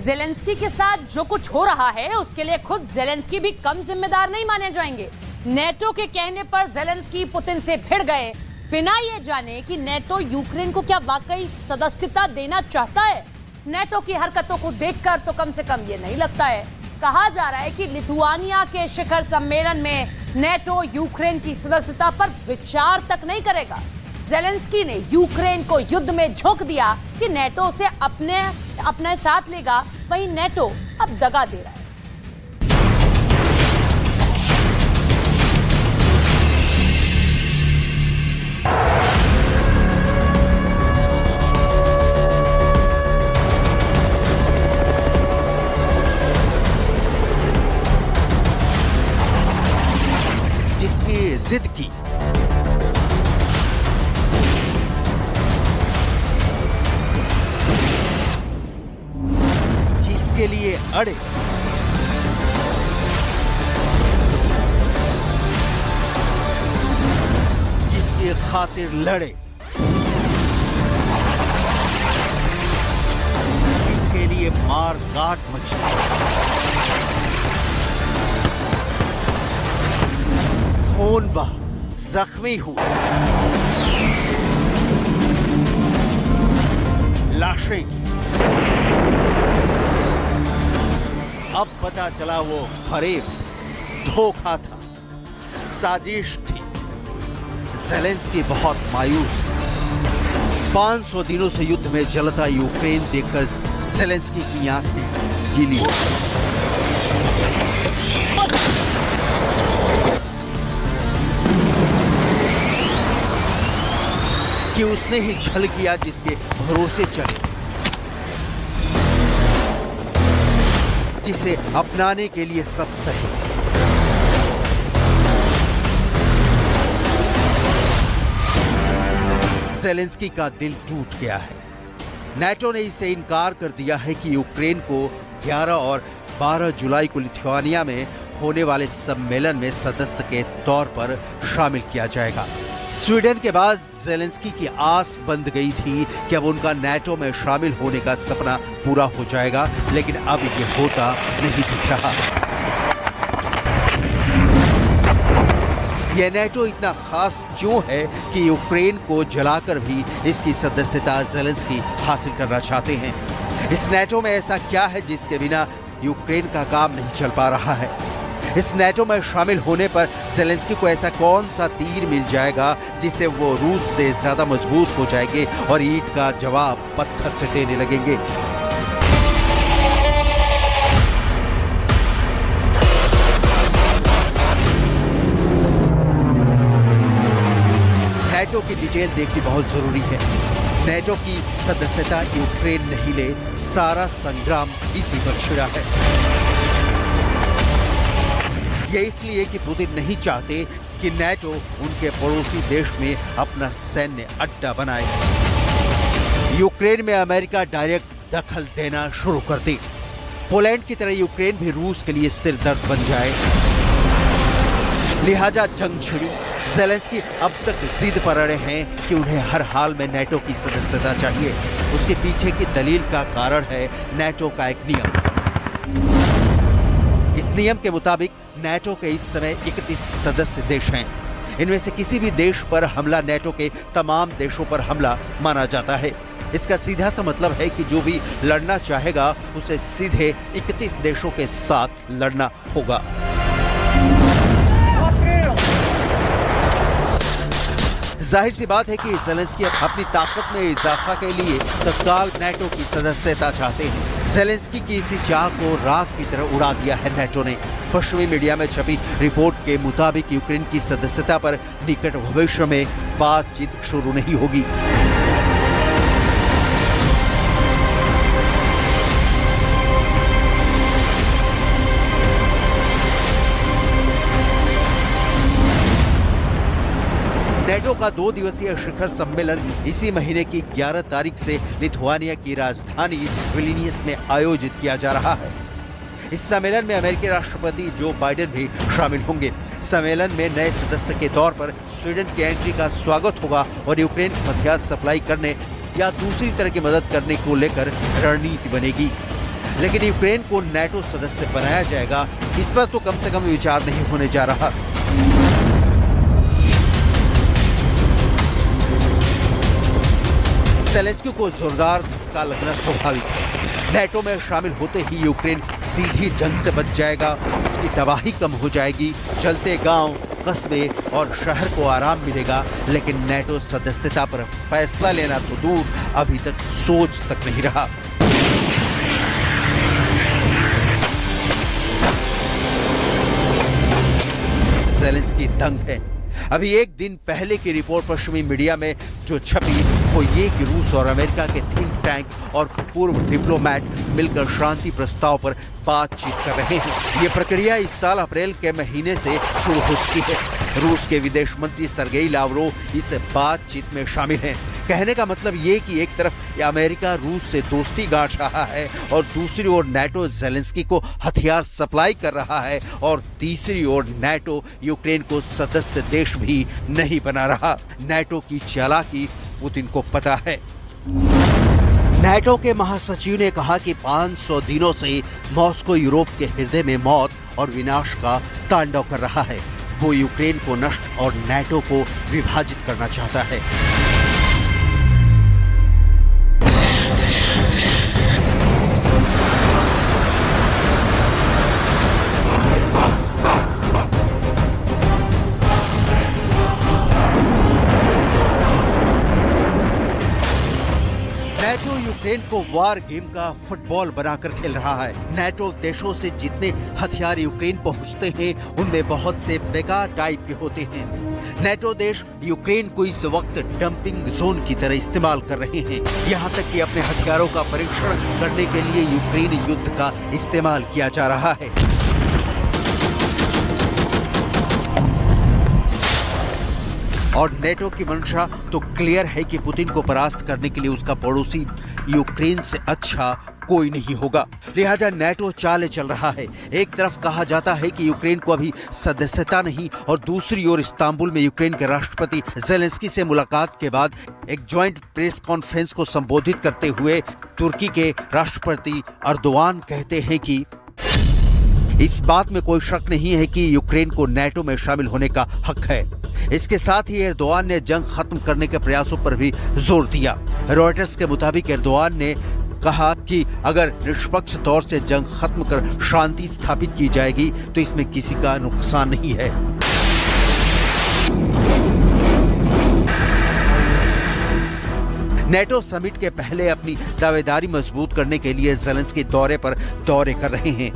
Zelensky के साथ जो कुछ हो रहा है उसके लिए खुद जेलेंस्की भी कम जिम्मेदार नहीं माने जाएंगे। नेटो के कहने पर जेलेंस्की पुतिन से भिड़ गए बिना ये जाने कि नेटो यूक्रेन को क्या वाकई सदस्यता देना चाहता है। नेटो की हरकतों को देखकर तो कम से कम ये नहीं लगता है। कहा जा रहा है कि लिथुआनिया के शिखर सम्मेलन में नेटो यूक्रेन की सदस्यता पर विचार तक नहीं करेगा। जेलेंस्की ने यूक्रेन को युद्ध में झोंक दिया कि नेटो से अपने साथ लेगा, वहीं नेटो अब दगा दे रहा है। जिसकी जिद की, जिसके लिए अड़े, जिसकी खातिर लड़े, जिसके लिए मार काट मची, खून बहा, जख्मी हुआ, लाशें की। अब पता चला वो फरेब, धोखा था, साजिश थी। जेलेंस्की बहुत मायूस है। 500 दिनों से युद्ध में जलता यूक्रेन देखकर जेलेंस्की की आंखें गीली हो गई। कि उसने ही छल किया जिसके भरोसे चले, जिसे अपनाने के लिए सब सही। जेलेंस्की का दिल टूट गया है। नेटो ने इसे इनकार कर दिया है कि यूक्रेन को 11 और 12 जुलाई को लिथुआनिया में होने वाले सम्मेलन में सदस्य के तौर पर शामिल किया जाएगा। स्वीडन के बाद जेलेंस्की की आस बंध गई थी कि अब उनका नेटो में शामिल होने का सपना पूरा हो जाएगा, लेकिन अब ये होता नहीं दिख रहा। यह नेटो इतना खास क्यों है कि यूक्रेन को जलाकर भी इसकी सदस्यता जेलेंस्की हासिल करना चाहते हैं? इस नेटो में ऐसा क्या है जिसके बिना यूक्रेन का काम नहीं चल पा रहा है? इस नेटो में शामिल होने पर जेलेंस्की को ऐसा कौन सा तीर मिल जाएगा जिससे वो रूस से ज्यादा मजबूत हो जाएंगे और ईंट का जवाब पत्थर से देने लगेंगे? नेटो की डिटेल देखनी बहुत जरूरी है। नेटो की सदस्यता यूक्रेन नहीं ले, सारा संग्राम इसी पर छिड़ा है। ये इसलिए कि पुतिन नहीं चाहते कि नेटो उनके पड़ोसी देश में अपना सैन्य अड्डा बनाए। यूक्रेन में अमेरिका डायरेक्ट दखल देना शुरू कर दे। पोलैंड की तरह यूक्रेन भी रूस के लिए सिरदर्द बन जाए। लिहाजा जंग छिड़ी। जेलेंस्की अब तक जिद पर अड़े हैं कि उन्हें हर हाल में नेटो की सदस्यता चाहिए। उसके पीछे की दलील का कारण है नेटो का एक नियम। इस नियम के मुताबिक नेटो के इस समय 31 सदस्य देश हैं। इनमें से किसी भी देश पर हमला नेटो के तमाम देशों पर हमला माना जाता है। इसका सीधा सा मतलब है कि जो भी लड़ना चाहेगा उसे सीधे 31 देशों के साथ लड़ना होगा। जाहिर सी बात है कि जेलेंस्की अपनी ताकत में इजाफा के लिए तत्काल नेटो की सदस्यता चाहते हैं। जेलेंस्की की इसी चाह को राख की तरह उड़ा दिया है नेटो ने। पश्चिमी मीडिया में छपी रिपोर्ट के मुताबिक यूक्रेन की सदस्यता पर निकट भविष्य में बातचीत शुरू नहीं होगी। नेटो का 2 दिवसीय शिखर सम्मेलन इसी महीने की 11 तारीख से लिथुआनिया की राजधानी विल्नियस में आयोजित किया जा रहा है। इस सम्मेलन में अमेरिकी राष्ट्रपति जो बाइडेन भी शामिल होंगे। सम्मेलन में नए सदस्य के तौर पर स्वीडन की एंट्री का स्वागत होगा और यूक्रेन को हथियार सप्लाई करने या दूसरी तरह की मदद करने को लेकर रणनीति बनेगी। लेकिन यूक्रेन को नाटो सदस्य बनाया जाएगा, इस पर तो कम से कम विचार नहीं होने जा रहा। ज़ेलेंस्की को जोरदार धक्का लगना स्वाभाविक है। नाटो में शामिल होते ही यूक्रेन सीधी जंग से बच जाएगा, उसकी तबाही कम हो जाएगी, चलते गांव, कस्बे और शहर को आराम मिलेगा। लेकिन नाटो सदस्यता पर फैसला लेना तो दूर, अभी तक सोच तक नहीं रहा। ज़ेलेंस्की दंग है। अभी एक दिन पहले की रिपोर्ट पश्चिमी मीडिया में जो छपी वो ये कि रूस और अमेरिका के थिंक टैंक और पूर्व डिप्लोमैट मिलकर शांति प्रस्ताव पर बातचीत कर रहे हैं। ये प्रक्रिया इस साल अप्रैल के महीने से शुरू हो चुकी है। रूस के विदेश मंत्री सर्गेई लावरोव इस बातचीत में शामिल हैं। कहने का मतलब ये कि एक तरफ अमेरिका रूस से दोस्ती गांठ रहा है और दूसरी ओर नाटो ज़ेलेंस्की को हथियार सप्लाई कर रहा है और तीसरी ओर नाटो यूक्रेन को सदस्य देश भी नहीं बना रहा। नाटो की चालाकी पुतिन को पता है। नाटो के महासचिव ने कहा कि 500 दिनों से मॉस्को यूरोप के हृदय में मौत और विनाश का तांडव कर रहा है। वो यूक्रेन को नष्ट और नाटो को विभाजित करना चाहता है। नाटो यूक्रेन को वार गेम का फुटबॉल बनाकर खेल रहा है। नाटो देशों से जितने हथियार यूक्रेन पहुंचते हैं उनमें बहुत से बेकार टाइप के होते हैं। नाटो देश यूक्रेन को इस वक्त डंपिंग जोन की तरह इस्तेमाल कर रहे हैं। यहाँ तक कि अपने हथियारों का परीक्षण करने के लिए यूक्रेन युद्ध का इस्तेमाल किया जा रहा है। और नाटो की मंशा तो क्लियर है कि पुतिन को परास्त करने के लिए उसका पड़ोसी यूक्रेन से अच्छा कोई नहीं होगा। लिहाजा नाटो चाले चल रहा है। एक तरफ कहा जाता है कि यूक्रेन को अभी सदस्यता नहीं और दूसरी ओर इस्तांबुल में यूक्रेन के राष्ट्रपति ज़ेलेंस्की से मुलाकात के बाद एक ज्वाइंट प्रेस कॉन्फ्रेंस को संबोधित करते हुए तुर्की के राष्ट्रपति अर्दोआन कहते हैं कि इस बात में कोई शक नहीं है कि यूक्रेन को नाटो में शामिल होने का हक है। इसके साथ ही एर्दोआन ने जंग खत्म करने के प्रयासों पर भी जोर दिया। रॉयटर्स के मुताबिक एर्दोआन ने कहा कि अगर निष्पक्ष तौर से जंग खत्म कर शांति स्थापित की जाएगी तो इसमें किसी का नुकसान नहीं है। नाटो समिट के पहले अपनी दावेदारी मजबूत करने के लिए ज़ेलेंस्की दौरे पर दौरे कर रहे हैं।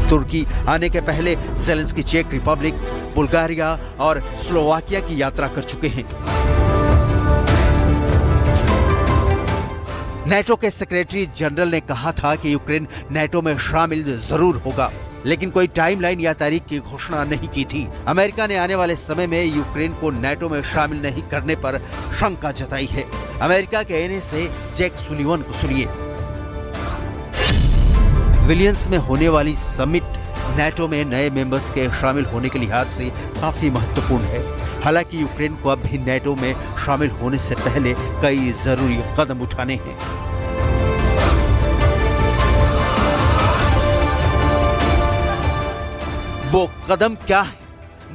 तुर्की आने के पहले ज़ेलेंस्की चेक रिपब्लिक, बुल्गारिया और स्लोवाकिया की यात्रा कर चुके हैं। नाटो के सेक्रेटरी जनरल ने कहा था कि यूक्रेन नाटो में शामिल जरूर होगा, लेकिन कोई टाइमलाइन या तारीख की घोषणा नहीं की थी। अमेरिका ने आने वाले समय में यूक्रेन को नाटो में शामिल नहीं करने पर शंका जताई है। अमेरिका के कहने से जैक सुलिवन को सुनिए। विलियंस में होने वाली समिट नाटो में नए मेंबर्स के शामिल होने के लिहाज से काफी महत्वपूर्ण है। हालांकि यूक्रेन को अब भी नाटो में शामिल होने से पहले कई जरूरी कदम उठाने हैं। वो कदम क्या है,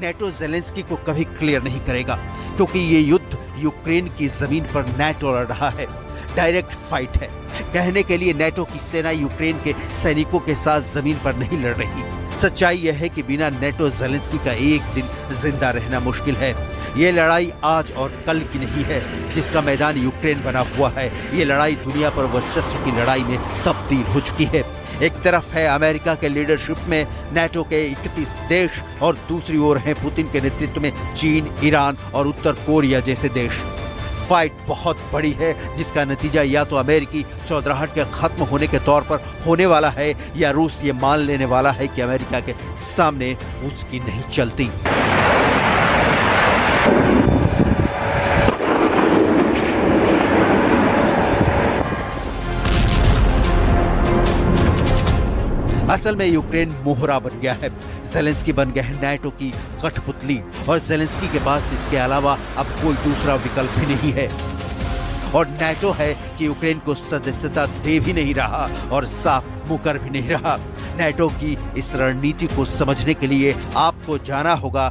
नाटो ज़ेलेंस्की को कभी क्लियर नहीं करेगा, क्योंकि ये युद्ध यूक्रेन की जमीन पर नाटो लड़ रहा है। डायरेक्ट फाइट है। कहने के लिए नाटो की सेना यूक्रेन के सैनिकों के साथ जमीन पर नहीं लड़ रही। सच्चाई यह है कि बिना नाटो ज़ेलेंस्की का एक दिन जिंदा रहना मुश्किल है। ये लड़ाई आज और कल की नहीं है जिसका मैदान यूक्रेन बना हुआ है। ये लड़ाई दुनिया पर वर्चस्व की लड़ाई में तब्दील हो चुकी है। एक तरफ है अमेरिका के लीडरशिप में नाटो के 31 देश और दूसरी ओर है पुतिन के नेतृत्व में चीन, ईरान और उत्तर कोरिया जैसे देश। फाइट बहुत बड़ी है जिसका नतीजा या तो अमेरिकी चौधराहट के खत्म होने के तौर पर होने वाला है या रूस ये मान लेने वाला है कि अमेरिका के सामने उसकी नहीं चलती। असल में यूक्रेन मोहरा बन गया है। ज़ेलेंस्की बन गया है नाटो की कठपुतली और ज़ेलेंस्की के पास इसके अलावा अब कोई दूसरा विकल्प भी नहीं है। और नाटो है कि यूक्रेन को सदस्यता दे भी नहीं रहा और साफ मुकर भी नहीं रहा। नाटो की इस रणनीति को समझने के लिए आपको जाना होगा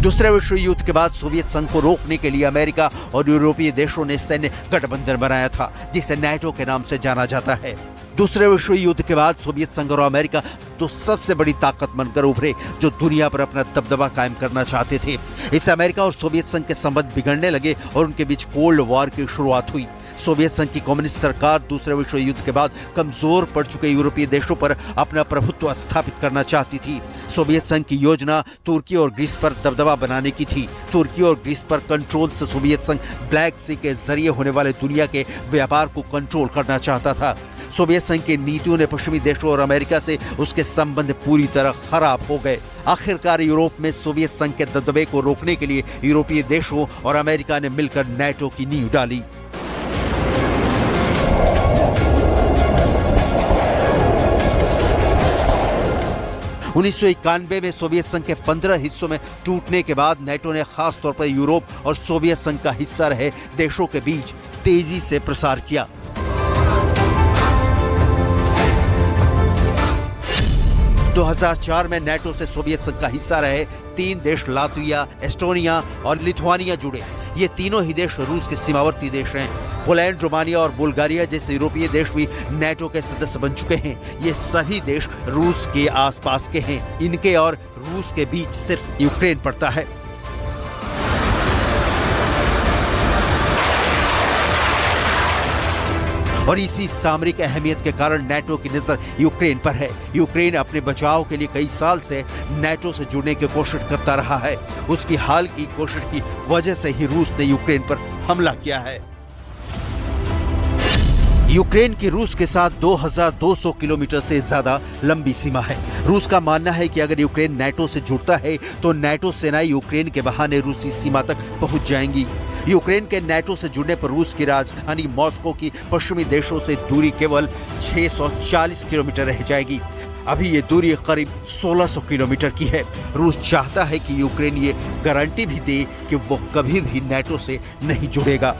दूसरे विश्व युद्ध के बाद सोवियत संघ को रोकने के लिए अमेरिका और यूरोपीय देशों ने सैन्य गठबंधन बनाया था, जिसे नाटो के नाम से जाना जाता है। दूसरे विश्व युद्ध के बाद सोवियत संघ और अमेरिका तो सबसे बड़ी ताकत बनकर उभरे, जो दुनिया पर अपना दबदबा कायम करना चाहते थे। इससे अमेरिका और सोवियत संघ के संबंध बिगड़ने लगे और उनके बीच कोल्ड वॉर की शुरुआत हुई। सोवियत संघ की कम्युनिस्ट सरकार दूसरे विश्व युद्ध के बाद कमजोर पड़ चुके यूरोपीय देशों पर अपना प्रभुत्व स्थापित करना चाहती थी। सोवियत संघ की योजना तुर्की और ग्रीस पर दबदबा बनाने की थी। तुर्की और ग्रीस पर कंट्रोल से सोवियत संघ ब्लैक सी के जरिए होने वाले दुनिया के व्यापार को कंट्रोल करना चाहता था। सोवियत संघ की नीतियों ने पश्चिमी देशों और अमेरिका से उसके संबंध पूरी तरह खराब हो गए। आखिरकार यूरोप में सोवियत संघ के दबदबे को रोकने के लिए यूरोपीय देशों और अमेरिका ने मिलकर नाटो की नींव डाली। उन्नीस में सोवियत संघ के 15 हिस्सों में टूटने के बाद नाटो ने खास तौर पर यूरोप और सोवियत संघ का हिस्सा रहे देशों के बीच तेजी से प्रसार किया। दो 2004 में नाटो से सोवियत संघ का हिस्सा रहे 3 देश लातविया, एस्टोनिया और लिथुआनिया जुड़े। ये तीनों ही देश रूस के सीमावर्ती देश हैं। पोलैंड, रोमानिया और बुल्गारिया जैसे यूरोपीय देश भी नाटो के सदस्य बन चुके हैं। ये सभी देश रूस के आसपास के हैं। इनके और रूस के बीच सिर्फ यूक्रेन पड़ता है। और इसी सामरिक अहमियत के कारण नाटो की नजर यूक्रेन पर है। यूक्रेन अपने बचाव के लिए कई साल से नाटो से जुड़ने की कोशिश करता रहा है। उसकी हाल की कोशिश की वजह से ही रूस ने यूक्रेन पर हमला किया है। यूक्रेन की रूस के साथ 2200 किलोमीटर से ज्यादा लंबी सीमा है। रूस का मानना है कि अगर यूक्रेन नाटो से जुड़ता है तो नाटो सेनाएं यूक्रेन के बहाने रूसी सीमा तक पहुंच जाएंगी। यूक्रेन के नाटो से जुड़ने पर रूस की राजधानी मॉस्को की पश्चिमी देशों से दूरी केवल 640 किलोमीटर रह जाएगी। अभी ये दूरी करीब 1600 किलोमीटर की है। रूस चाहता है कि यूक्रेन ये गारंटी भी दे कि वो कभी भी नाटो से नहीं जुड़ेगा।